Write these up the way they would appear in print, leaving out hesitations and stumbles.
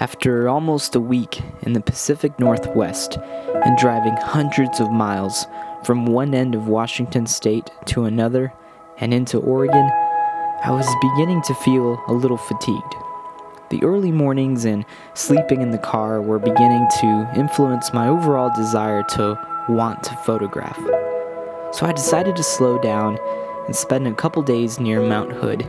After almost a week in the Pacific Northwest and driving hundreds of miles from one end of Washington state to another and into Oregon, I was beginning to feel a little fatigued. The early mornings and sleeping in the car were beginning to influence my overall desire to want to photograph. So I decided to slow down and spend a couple days near Mount Hood.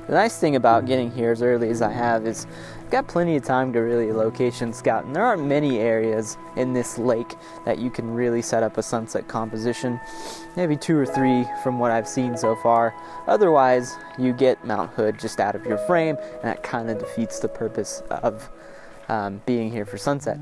The nice thing about getting here as early as I have is I've got plenty of time to really location scout, and there aren't many areas in this lake that you can really set up a sunset composition. Maybe 2 or 3 from what I've seen so far. Otherwise, you get Mount Hood just out of your frame, and that kind of defeats the purpose of being here for sunset.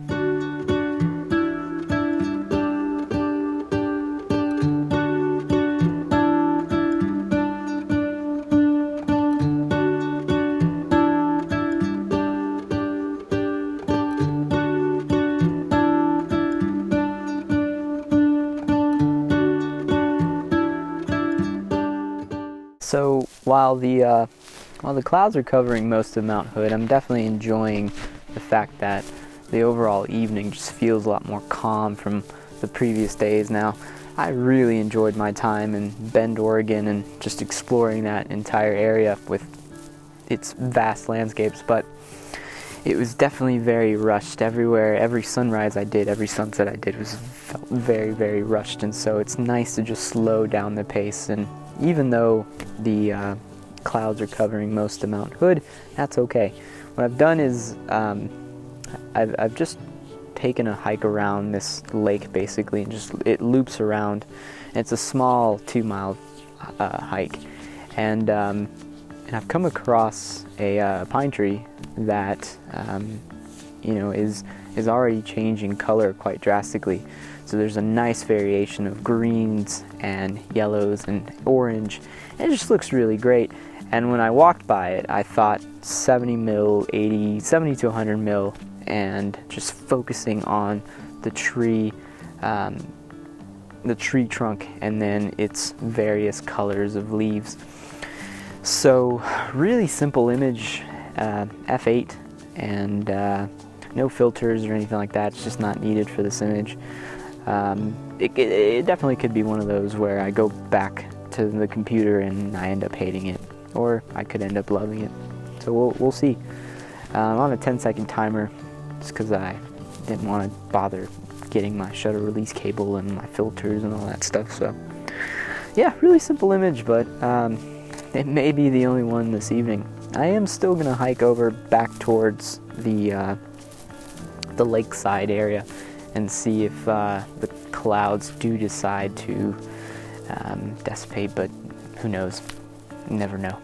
So while the clouds are covering most of Mount Hood, I'm definitely enjoying the fact that the overall evening just feels a lot more calm from the previous days now. I really enjoyed my time in Bend, Oregon, and just exploring that entire area with its vast landscapes, but it was definitely very rushed everywhere. Every sunrise I did, every sunset I did felt very, very rushed, and so it's nice to just slow down the pace. And even though the clouds are covering most of Mount Hood, that's okay. What I've done is I've just taken a hike around this lake basically, and it loops around. It's a small 2-mile hike, and I've come across a pine tree that is already changing color quite drastically. So there's a nice variation of greens and yellows and orange, and it just looks really great. And when I walked by it, I thought 70 to 100 mil, and just focusing on the tree trunk and then its various colors of leaves. So really simple image, f8, and no filters or anything like that. It's just not needed for this image. It definitely could be one of those where I go back to the computer and I end up hating it, or I could end up loving it. So we'll see. I'm on a 10-second timer just because I didn't want to bother getting my shutter release cable and my filters and all that stuff. So yeah, really simple image, but it may be the only one this evening. I am still gonna hike over back towards the lakeside area and see if the clouds do decide to dissipate, but who knows? You never know.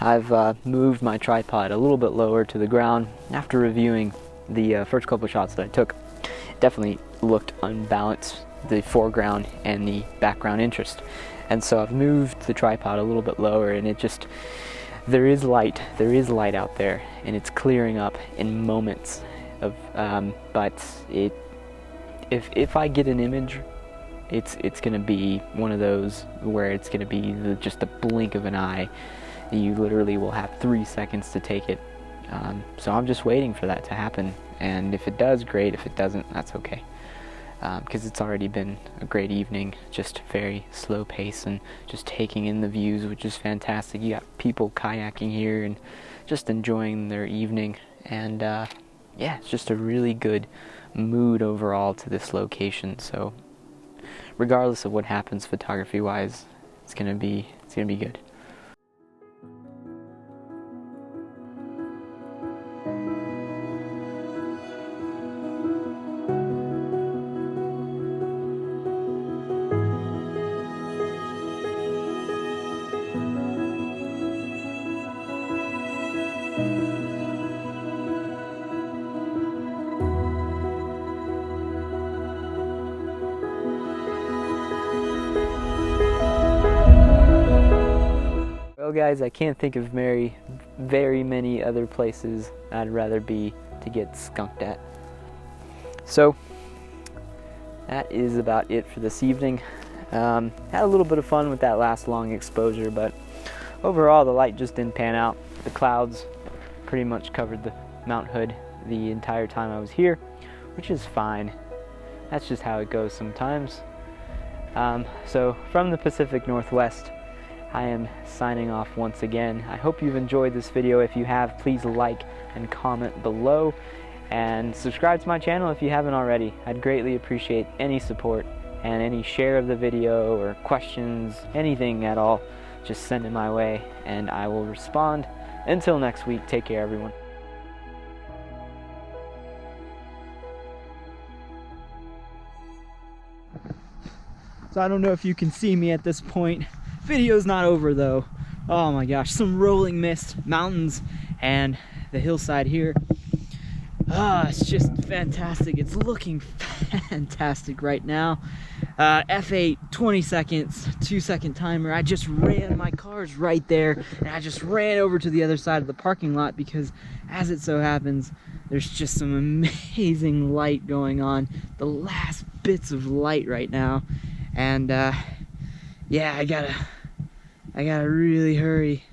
I've moved my tripod a little bit lower to the ground after reviewing the first couple shots that I took, definitely looked unbalanced, the foreground and the background interest. And so I've moved the tripod a little bit lower, and it just, there is light out there, and it's clearing up in moments of, but if I get an image, it's gonna be one of those where it's gonna be just a blink of an eye. You literally will have 3 seconds to take it. So I'm just waiting for that to happen, and if it does, great. If it doesn't, that's okay, because it's already been a great evening, just very slow pace and just taking in the views, which is fantastic. You got people kayaking here and just enjoying their evening, and yeah, it's just a really good mood overall to this location. So regardless of what happens photography wise, it's gonna be good. Well guys, I can't think of very many other places I'd rather be to get skunked at. So that is about it for this evening. Had a little bit of fun with that last long exposure, but overall the light just didn't pan out. The clouds pretty much covered the Mount Hood the entire time I was here, which is fine. That's just how it goes sometimes. So from the Pacific Northwest, I am signing off once again. I hope you've enjoyed this video. If you have, please like and comment below, and subscribe to my channel if you haven't already. I'd greatly appreciate any support, and any share of the video or questions, anything at all, just send it my way and I will respond. Until next week, take care everyone. So I don't know if you can see me at this point. Video's not over though. Oh my gosh, some rolling mist, mountains, and the hillside here. It's just fantastic. It's looking fantastic right now. F8, 20 seconds, 2-second timer. I just ran, my car's right there, and I just ran over to the other side of the parking lot because, as it so happens, there's just some amazing light going on. The last bits of light right now. And yeah, I gotta really hurry.